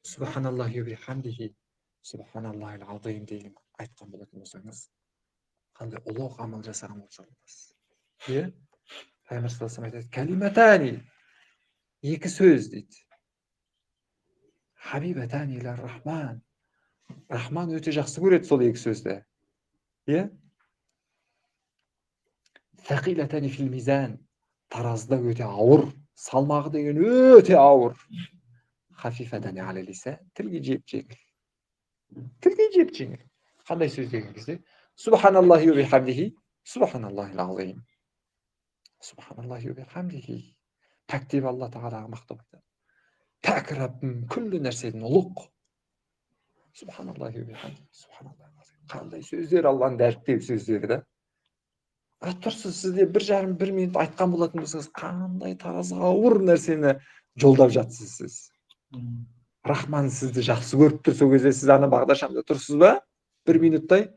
Subhanallah ve bihamdihi Subhanallahil azim deyip aytkan bolатын болсаңыз, кандай улуу амал жасаган болсо болосуз. Пайгамбар саллаллаху алейхи айтат, калиматани, эки сөз дейт. Хабибатани илар рахман. Рахман өтө жакшы көрөт сол эки сөздү. Сакилатани фил мизан. Таразда өтө ауыр, салмагы деген өтө ауыр. Хафифатани алал лисан. Тилге жеп жеңил. Тилге жеп жеңил. Кандай сөз деген кезде, Subhanallah ve bihamdihi Subhanallahil azim. Subhanallah ve bihamdihi. Пәк деп Алла Тағалаға мақтап айтады. Пәк Раббым күллі нәрседен ұлық. Subhanallah ve bihamdihi Subhanallahил azim. Қандай сөздер, Алланың дәріптеу сөздері да. Тұрсыз сізде 1,5 минут айтқан болатын болсаңыз, қандай таразға ауыр нәрсені жолдап жатсыз сіз. Рахман сізді жақсы көріп тұр, сол кезде сіз ана бағдаршамда тұрсыз ба? 1 минуттай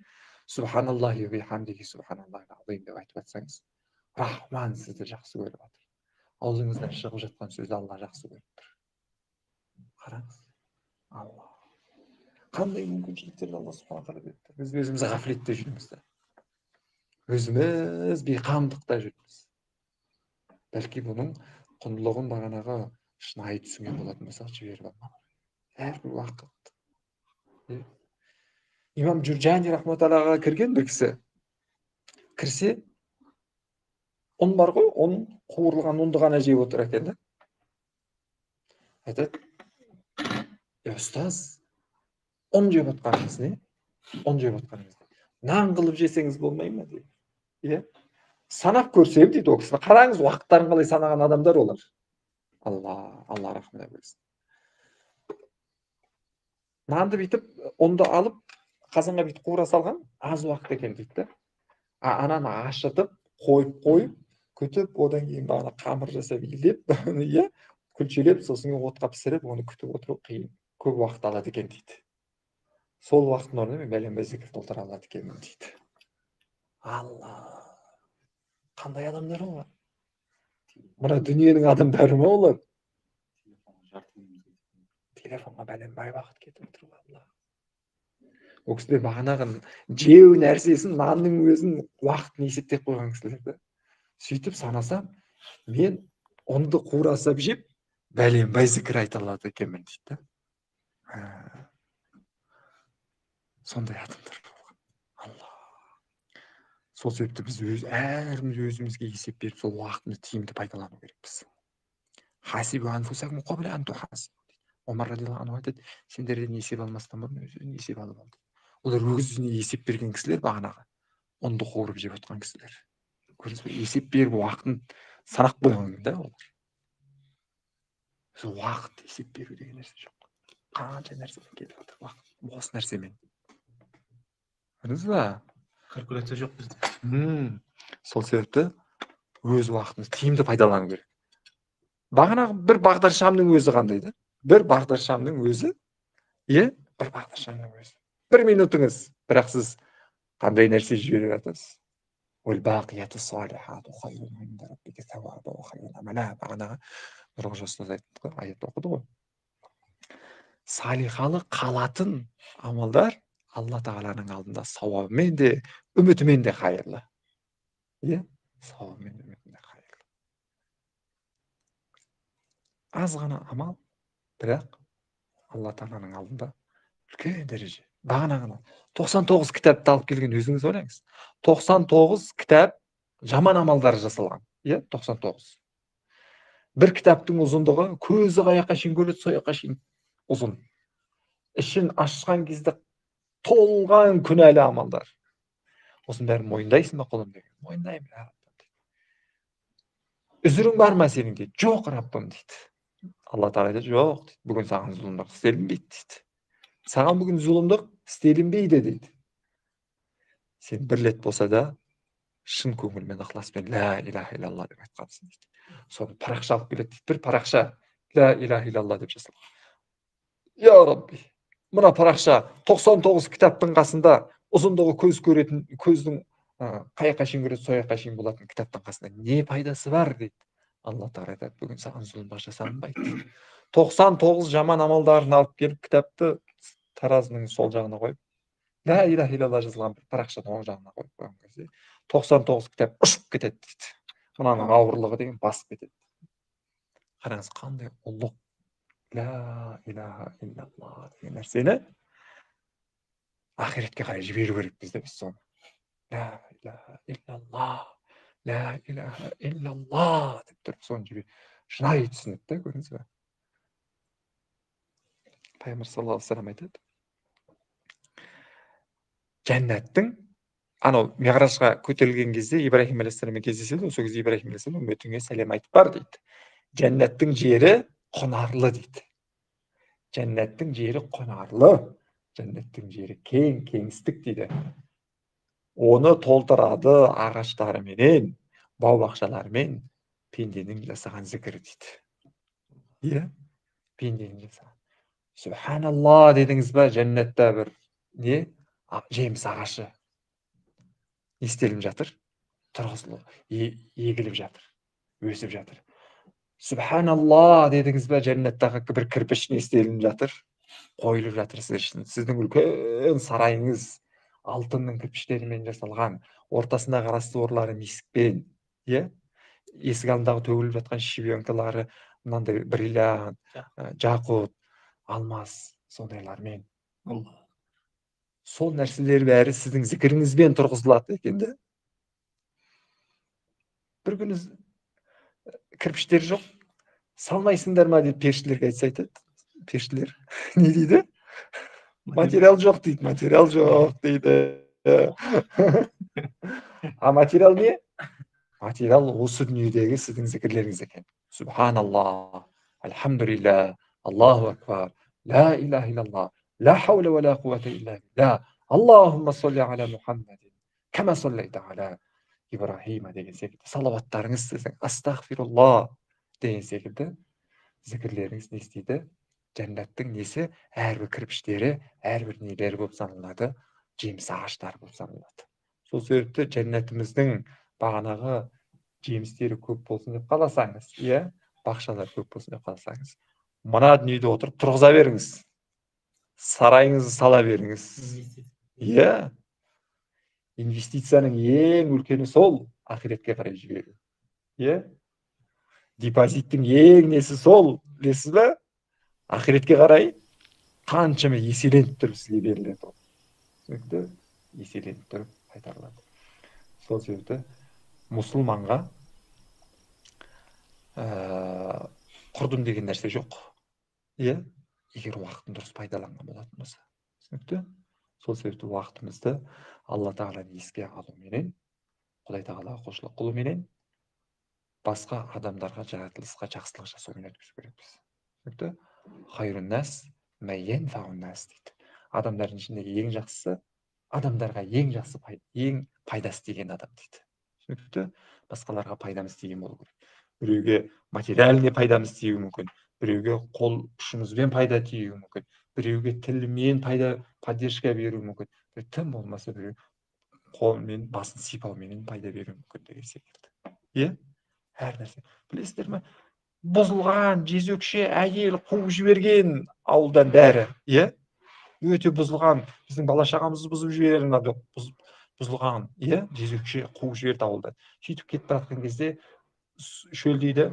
Subhanallah ve bihamdihi Subhanallahil azim деп айтып жатсаңыз, Рахман сізді жақсы көріп жатыр. Аузыңыздан шығып жатқан сөзді Алла жақсы көріп тұр. Қараңыз. Алла. Қандай мүмкіншіліктерді Алла субхана тағала берді. Біз өзіміз ғафлетте жүрміз да. Өзіміз бейқамдықта жүрміз. Бәлки бұның құндылығын бағанағы шынайы түсінген болатын болсақ жіберіп алмау. Әрбір уақыт. Имам Джурджани рахматаллаға кірген бір кісі. Кірсе, ұн бар ғой, ұн қуырылған ұнды ғана жеп отыр екен да. Айтады, ұстаз, ұн жеп отқаныңыз не? Ұн жеп отқаныңыз не? Нан қылып жесеңіз болмай ма дейді. Санап көрсем дейді о кісіні. Қараңыз, уақыттарын қалай санаған адамдар олар. Алла рахмет берсін. Нанды бүйтіп, ұнды алып, қазанға бүйтіп қуыра салған, аз уақыт екен дейді. Ананы ашытып, қойып, күтіп, одан кейін бағана қамыр жасап илеп, күлшелеп, сосын отқа пісіріп, оны күтіп отыру қиын. Көп уақыт алады екен дейді. Сол уақыттың орнына мен бәленбай зікір толтыра алады екенмін дейді. Алла! Қандай адамдар олар? Мына дүниенің адамдары ма олар? Телефонға бәленбай уақыт кетіп отыру Алла. Ол кісілер бағанағы жеу нәрсесін, нанның өзін уақытын есептеп қойған кісілерді. Сөйтіп санасам, мен онды қуырасап жеп, бәленбай зікір айта алады екенмін дейді. Сондай адамдар болған. Алла. Сол себепті біз әріміз өзімізге есеп беріп, сол уақытты тиімді пайдалану керекпіз. Хасибу анфусакум қабла ан тухасибу. Омар радиаллаху анху айтады, сендерден есеп алмастан бұрын өз-өзіне есеп алып алды. Олар өз-өзіне есеп берген кісілер бағанағы. Онды қуырып жеп отқан кісілер. Көрдіңіз бе? Есеп беріп уақытын санап қойған да олар. Сол уақыт есеп беру деген нәрсе жоқ. Қанша нәрседен келіп отыр уақыт. Бос нәрсемен. Көрдіңіз ба? Калькуляция жоқ бізде. Сол себепті өз уақытыңызды тиімді пайдалану керек. Бағанағы бір бағдаршамның өзі қандай да? Bir бағдаршамның өзі, бір бағдаршамның өзі. 1 минутыңыз, бірақ сіз қандай нәрсе жіберіп жатасыз? Уәл-бақияту салихату хайрун инда раббика сауаба ва хайрун амала. Бағанағы Нұрғожа ұстаз айтты, аят оқыды ғой. Салихалы қалатын амалдар Алла Тағаланың алдында сауабымен де, үмітімен де хайырлы. Сауабымен де, үмітімен де хайырлы. Аз ғана амал, бірақ Алла Тағаланың алдында үлкен дәреже. Бағанағына 99 кітапты алып келген өзіңіз ойлаңыз. 99 кітап жаман амалдар жасалған. 99. Бір кітаптың ұзындығы көзі қаяққа шейін көреді, сояққа шейін ұзын. Ішін ашқан кезде толған күнәлі амалдар. Осының бәрін мойындайсың ба құлым деген? Мойындаймын, Раббым. Үзірің бар ма сенің дейді? Жоқ, Раббым дейді. Алла Тағала айтады, жоқ дейді. Бүгін саған зұлымдық істелінбейді дейді. Саған бүгін зұлымдық істелінбейді дейді. Сен бір рет болса да шын көңілмен, ықыласпен ла иляха иллалла деп айтқансың дейді. Соны парақша алып келеді дейді. Бір парақша ла иляха иллалла деп жасалған. Я Рабби, мына парақша 99 кітаптың қасында ұзындығы көз көретін, көздің қаяққа шейін көреді, сояққа шейін болатын кітаптың қасында не пайдасы бар дейді. Allah Taala aytат, бүгін саған зұлым жасалынбайды. 99 жаман амалдарын алып келіп кітапты таразының сол жағына қойып, ла иляха илlallah жазылған бір парақшаны оң жағына қойып қойған кезде 99 кітап ұшып кетеді дейді. Мынаның ауырлығы деген басып кетеді. Қараңыз, қандай ұлық ла иляха илlallah деген нәрсені ақиретке қарай жіберу керекпіз де біз соны. Ла иляха илlallah, ла иляха илlallah деп тұрып соны жібер. Шынайы түсінеді да, көрдіңіз бе? Пайғамбар саллаллаху алейхи вассалам айтады, жәннаттың анау миғражға көтерілген кезде Ибраһим алейхиссаламмен кездеседі, сол кезде Ибраһим алейхиссалам үмметіңе сәлем айтып бар дейді. Жәннаттың жері қонарлы дейді. Жәннаттың жері қонарлы, жәннаттың жері кең, кеңістік дейді. Оны толтырады ағаштарымен, бау-бақшалармен пенденің жасаған зікірі дейді. Иә, пенденің жасаған. Субханалла дедіңіз ба, жәннатта бір не? Жеміс ағашы не істеліп жатыр? Тұрғызылып, егіліп жатыр, өсіп жатыр. Субханалла дедіңіз ба, жәннаттағы бір кірпіш не істеліп жатыр? Қойылып жатыр сіз үшін. Сіздің үлкен сарайыңыз алтынның кірпіштерімен жасалған, ортасында расторлары мискпен, иә? Есік алдындағы төгіліп жатқан шибенкалары мынандай бриллиант, жақұт, алмас, сондайлармен. Сол нәрселер бәрі сіздің зікіріңізбен тұрғызылады екен де. Бір күні кірпіштер жоқ, салмайсыңдар ма деп періштелерге айтса айтады. Періштелер не дейді? Материал жоқ дейді, материал жоқ дейді. А материал не? Материал осы дүниедегі сіздің зікірлеріңіз екен. Субханалла, альхамдулилля, Аллаху акбар, ла иляха илlallah, ла хаула ва ла куввата илля билля, Аллахумма солли аля Мухаммадин, кама соллайта аля Ибрахима деген секілді салаваттарыңыз сіздің, астағфирулла деген секілді зікірлеріңіз не істейді? Жәннаттың несі? Әрбір кірпіштері, әрбір нелері болып саналады, жеміс ағаштары болып саналады. Сол себепті жәннатымыздың бағанағы жемістері көп болсын деп қаласаңыз, иә, бақшалар көп болсын деп қаласаңыз, мына дүниеде отырып тұрғыза беріңіз, сарайыңызды сала беріңіз. Иә, инвестицияның ең үлкені сол, ақиретке қарай жіберу. Иә, депозиттің ең несі сол, білесіз бе? Ақиретке қарай қаншама еселеніп тұрып сізге беріледі. Түсінікті? Еселеніп тұрып қайтарылады. Сол себепті мұсылманға құрдым деген нәрсе жоқ. Иә, егер уақытын дұрыс пайдаланған болатын болса. Түсінікті? Сол себепті уақытымызды Алла Тағаланы еске алуменен, Құдай Тағалаға құлшылық қылуменен, басқа адамдарға, жаратылысқа жақсылық жасаумен өткізу керекпіз. Түсінікті? Хайрун нас мәйен фаун нас дейді. Адамдардың ішіндегі ең жақсысы, адамдарға ең жақсы ең пайдасы тиген адам дейді. Түсінікті? Басқаларға пайдамыз тиген болу керек. Біреуге материальный пайдамыз тиюі мүмкін, біреуге қол ұшымызбен пайда тиюі мүмкін, біреуге тілмен поддержка беру мүмкін, тым болмаса біреу қолмен басын сипауменен пайда беру мүмкін деген секілді. Иә? Әр нәрсе. Білесіздер ме? Бұзылған, жезөкше әйел қуып жіберген ауылдан бәрі, иә? Өте бұзылған, біздің бала шағамызды бұзып жіберген, бұзылған, иә? Жезөкше қуып жіберді ауылдан. Сөйтіп кетіп бара жатқан кезде шөлдейді,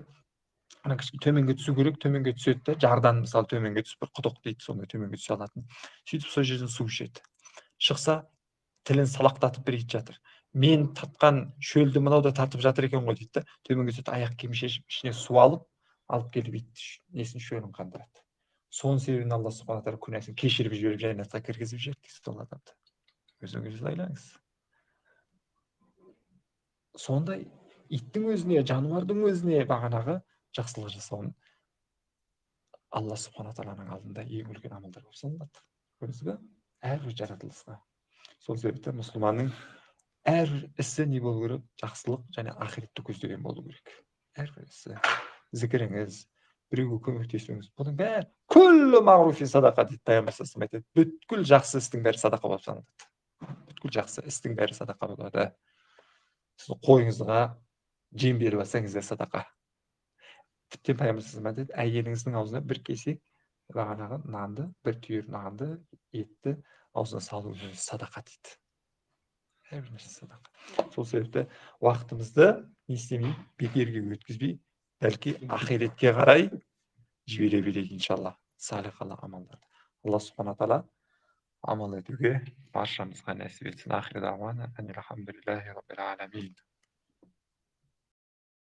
ана төменге түсу керек, төменге түседі де, жардан мысалы төменге түсіп, бір құдық дейді, сонда төменге түсе алатын. Сөйтіп сол жерден су ішеді. Шықса, тілін салақтатып бір ит жатыр. Мен татқан шөлді мынау да тартып жатыр екен ғой дейді, төменге түседі, аяқ киім шешіп, ішіне су алып келіп ит несін шөлін қандырады. Соның себебінен Алла субхана тағала күнәсін кешіріп жіберіп, жәннатқа кіргізіп жіберді сол адамды. Өзіңіз ойлаңыз. Сондай иттің өзіне, жануардың өзіне бағанағы жақсылық жасауын Алла субхана тағаланың алдында ең үлкен амалдар болып саналады. Көрдіңіз бе? Әрбір жаратылысқа. Сол себепті мұсылманның әр ісі не болу керек? Жақсылық және ақиретті көздеген болу керек. Әрбір ісі, зікіріңіз, біреуге көмектесуіңіз, бұның бәрі күллі мағруфи садақа дейді. Пайғамбар саллаллаху алейхи вассалам айтады, бүткіл жақсы істің бәрі садақа болып саналады. Бүткіл жақсы істің бәрі садақа болады. Сіз қойыңызға жем беріп алсаңыз да садақа. Tipten Peygamber dedi, әйеліңіздің аузына бір кесек бағанағы нанды, бір түйір нанды, етті аузына салу садақа дейді. Әрбір нәрсе садақа. Сол себепті уақытымызды не істемей, бекерге өткізбей, бәлки ақиретке қарай жібере берейік иншалла. Салихалы амалдарды. Алла субхана тағала амал етуге баршамызға нәсіп етсін. Ахир дағуана анил хамдулиллахи раббил аламин.